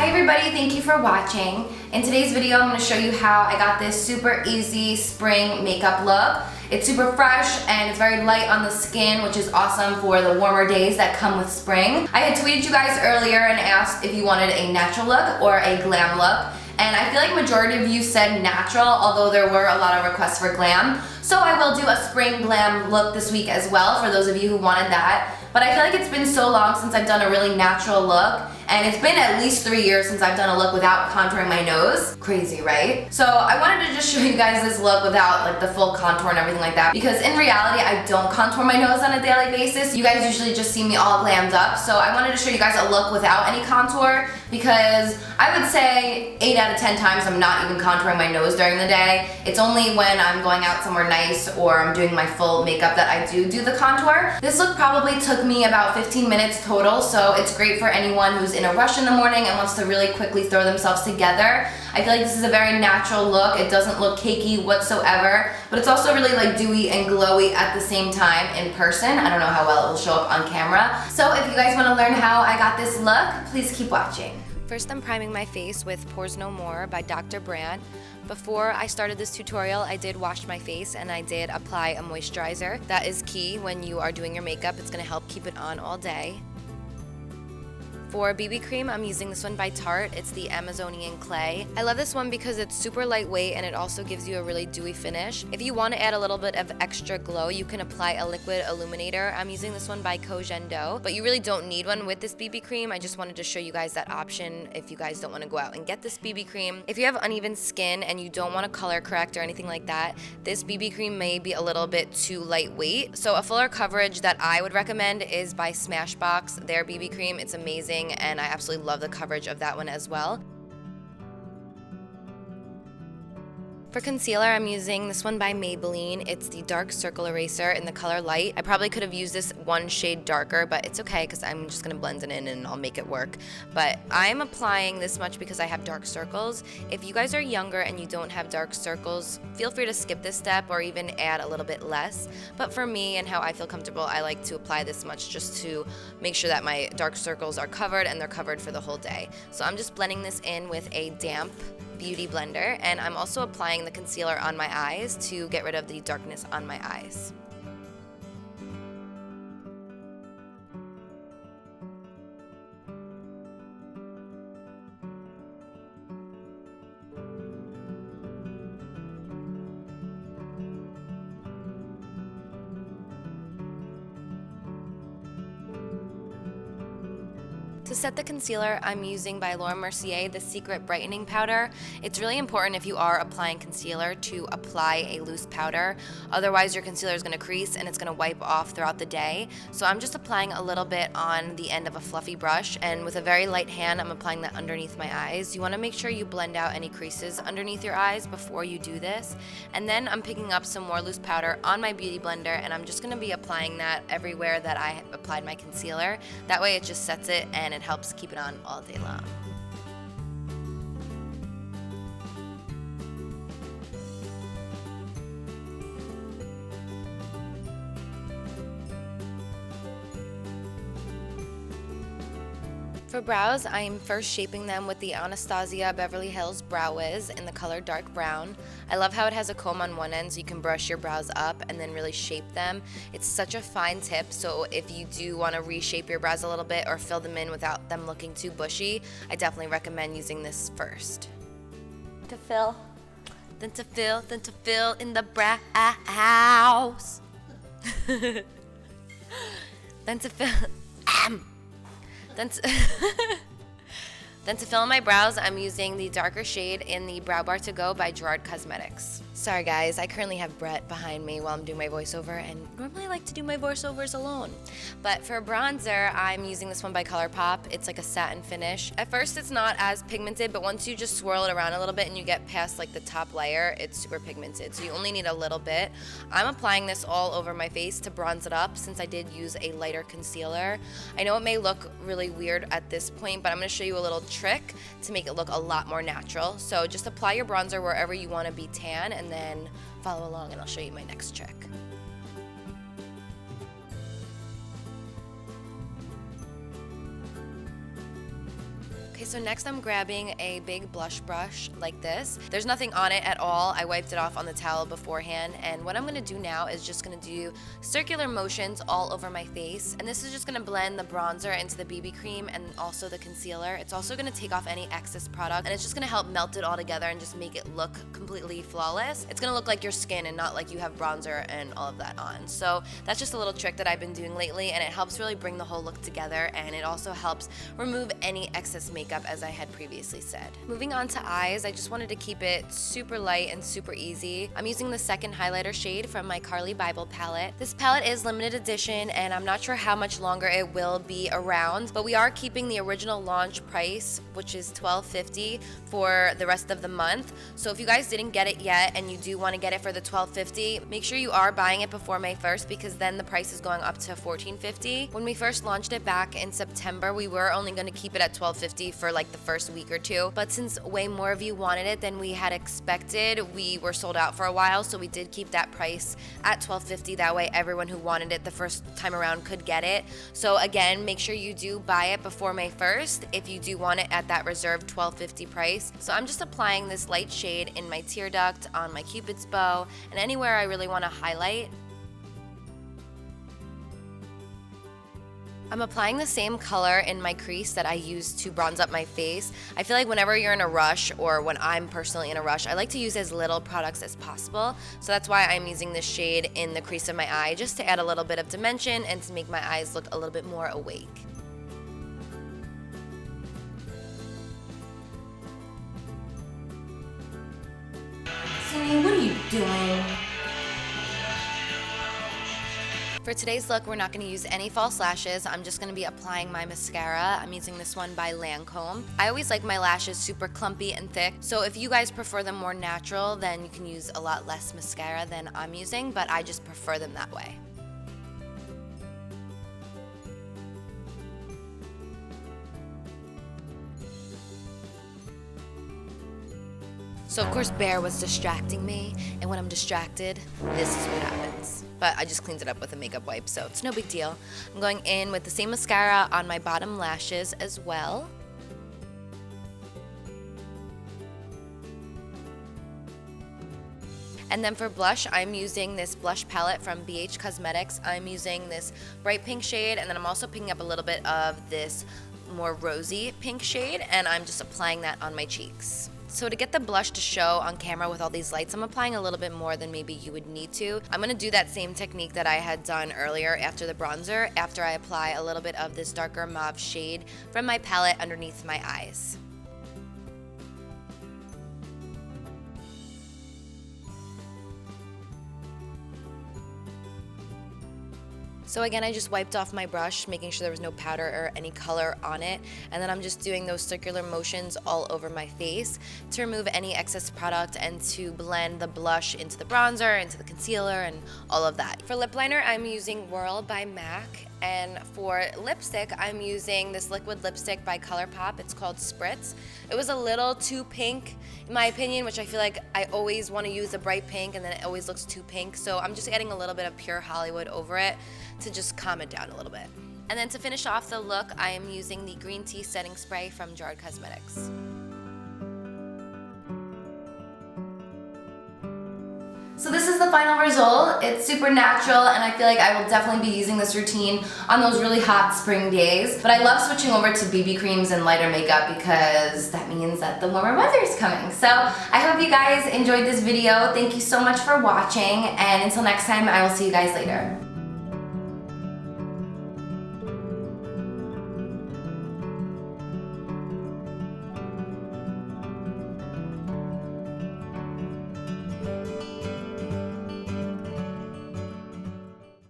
Hi everybody, thank you for watching. In today's video, I'm going to show you how I got this super easy spring makeup look. It's super fresh and it's very light on the skin, which is awesome for the warmer days that come with spring. I had tweeted you guys earlier and asked if you wanted a natural look or a glam look. And I feel like majority of you said natural, although there were a lot of requests for glam. So I will do a spring glam look this week as well for those of you who wanted that. But I feel like it's been so long since I've done a really natural look, and it's been at least 3 years since I've done a look without contouring my nose. Crazy, right? So I wanted to just show you guys this look without like the full contour and everything like that, because in reality I don't contour my nose on a daily basis. You guys usually just see me all glammed up, so I wanted to show you guys a look without any contour, because I would say 8 out of 10 times I'm not even contouring my nose during the day. It's only when I'm going out somewhere nice or I'm doing my full makeup that I do the contour. This look probably took me about 15 minutes total, so it's great for anyone who's in a rush in the morning and wants to really quickly throw themselves together. I feel like this is a very natural look. It doesn't look cakey whatsoever, but it's also really like dewy and glowy at the same time in person. I don't know how well it will show up on camera. So if you guys want to learn how I got this look, please keep watching. First, I'm priming my face with Pores No More by Dr. Brandt. Before I started this tutorial, I did wash my face and I did apply a moisturizer. That is key when you are doing your makeup. It's going to help keep it on all day. For BB cream, I'm using this one by Tarte. It's the Amazonian Clay. I love this one because it's super lightweight and it also gives you a really dewy finish. If you want to add a little bit of extra glow, you can apply a liquid illuminator. I'm using this one by Kojendo, but you really don't need one with this BB cream. I just wanted to show you guys that option if you guys don't want to go out and get this BB cream. If you have uneven skin and you don't want to color correct or anything like that, this BB cream may be a little bit too lightweight. So a fuller coverage that I would recommend is by Smashbox, their BB cream. It's amazing, and I absolutely love the coverage of that one as well. For concealer, I'm using this one by Maybelline. It's the Dark Circle Eraser in the color Light. I probably could have used this one shade darker, but it's okay because I'm just going to blend it in and I'll make it work. But I'm applying this much because I have dark circles. If you guys are younger and you don't have dark circles, feel free to skip this step or even add a little bit less. But for me and how I feel comfortable, I like to apply this much just to make sure that my dark circles are covered and they're covered for the whole day. So I'm just blending this in with a damp beauty blender, and I'm also applying the concealer on my eyes to get rid of the darkness on my eyes. To set the concealer, I'm using by Laura Mercier the Secret Brightening Powder. It's really important if you are applying concealer to apply a loose powder. Otherwise, your concealer is going to crease and it's going to wipe off throughout the day. So I'm just applying a little bit on the end of a fluffy brush, and with a very light hand, I'm applying that underneath my eyes. You want to make sure you blend out any creases underneath your eyes before you do this. And then I'm picking up some more loose powder on my beauty blender, and I'm just going to be applying that everywhere that I applied my concealer. That way it just sets it and it helps keep it on all day long. For brows, I am first shaping them with the Anastasia Beverly Hills Brow Wiz in the color dark brown. I love how it has a comb on one end so you can brush your brows up and then really shape them. It's such a fine tip, so if you do want to reshape your brows a little bit or fill them in without them looking too bushy, I definitely recommend using this first. To fill, then to fill in the brows. Then to fill. Then to fill in my brows, I'm using the darker shade in the Brow Bar To Go by Gerard Cosmetics. Sorry guys, I currently have Brett behind me while I'm doing my voiceover, and normally I like to do my voiceovers alone. But for bronzer, I'm using this one by ColourPop. It's like a satin finish. At first it's not as pigmented, but once you just swirl it around a little bit and you get past like the top layer, it's super pigmented, so you only need a little bit. I'm applying this all over my face to bronze it up since I did use a lighter concealer. I know it may look really weird at this point, but I'm going to show you a little trick to make it look a lot more natural. So just apply your bronzer wherever you want to be tan, and then follow along and I'll show you my next trick. Okay, so next I'm grabbing a big blush brush like this. There's nothing on it at all. I wiped it off on the towel beforehand, and what I'm gonna do now is just gonna do circular motions all over my face, and this is just gonna blend the bronzer into the BB cream and also the concealer. It's also gonna take off any excess product, and it's just gonna help melt it all together and just make it look completely flawless. It's gonna look like your skin and not like you have bronzer and all of that on. So that's just a little trick that I've been doing lately, and it helps really bring the whole look together, and it also helps remove any excess makeup, as I had previously said. Moving on to eyes, I just wanted to keep it super light and super easy. I'm using the second highlighter shade from my Carli Bybel palette. This palette is limited edition, and I'm not sure how much longer it will be around, but we are keeping the original launch price, which is $12.50 for the rest of the month. So if you guys didn't get it yet and you do want to get it for the $12.50, make sure you are buying it before May 1st, because then the price is going up to $14.50. When we first launched it back in September, we were only going to keep it at $12.50 for like the first week or two, but since way more of you wanted it than we had expected, we were sold out for a while, so we did keep that price at $12.50. That way everyone who wanted it the first time around could get it. So again, make sure you do buy it before May 1st if you do want it at that reserved $12.50 price. So I'm just applying this light shade in my tear duct, on my cupid's bow, and anywhere I really want to highlight. I'm applying the same color in my crease that I use to bronze up my face. I feel like whenever you're in a rush, or when I'm personally in a rush, I like to use as little products as possible. So that's why I'm using this shade in the crease of my eye, just to add a little bit of dimension and to make my eyes look a little bit more awake. Sunny, what are you doing? For today's look, we're not going to use any false lashes. I'm just going to be applying my mascara. I'm using this one by Lancome. I always like my lashes super clumpy and thick, so if you guys prefer them more natural, then you can use a lot less mascara than I'm using, but I just prefer them that way. So of course Bear was distracting me, and when I'm distracted, this is what happens. But I just cleaned it up with a makeup wipe, so it's no big deal. I'm going in with the same mascara on my bottom lashes as well. And then for blush, I'm using this blush palette from BH Cosmetics. I'm using this bright pink shade, and then I'm also picking up a little bit of this more rosy pink shade, and I'm just applying that on my cheeks. So to get the blush to show on camera with all these lights, I'm applying a little bit more than maybe you would need to. I'm gonna do that same technique that I had done earlier after the bronzer, after I apply a little bit of this darker mauve shade from my palette underneath my eyes. So again, I just wiped off my brush, making sure there was no powder or any color on it. And then I'm just doing those circular motions all over my face to remove any excess product and to blend the blush into the bronzer, into the concealer, and all of that. For lip liner, I'm using Whirl by MAC. And for lipstick, I'm using this liquid lipstick by ColourPop. It's called Spritz. It was a little too pink, in my opinion, which I feel like I always want to use a bright pink, and then it always looks too pink. So I'm just adding a little bit of pure Hollywood over it to just calm it down a little bit. And then to finish off the look, I am using the green tea setting spray from Jarred Cosmetics. So this is the final result. It's super natural, and I feel like I will definitely be using this routine on those really hot spring days. But I love switching over to BB creams and lighter makeup because that means that the warmer weather is coming. So I hope you guys enjoyed this video. Thank you so much for watching, and until next time, I will see you guys later.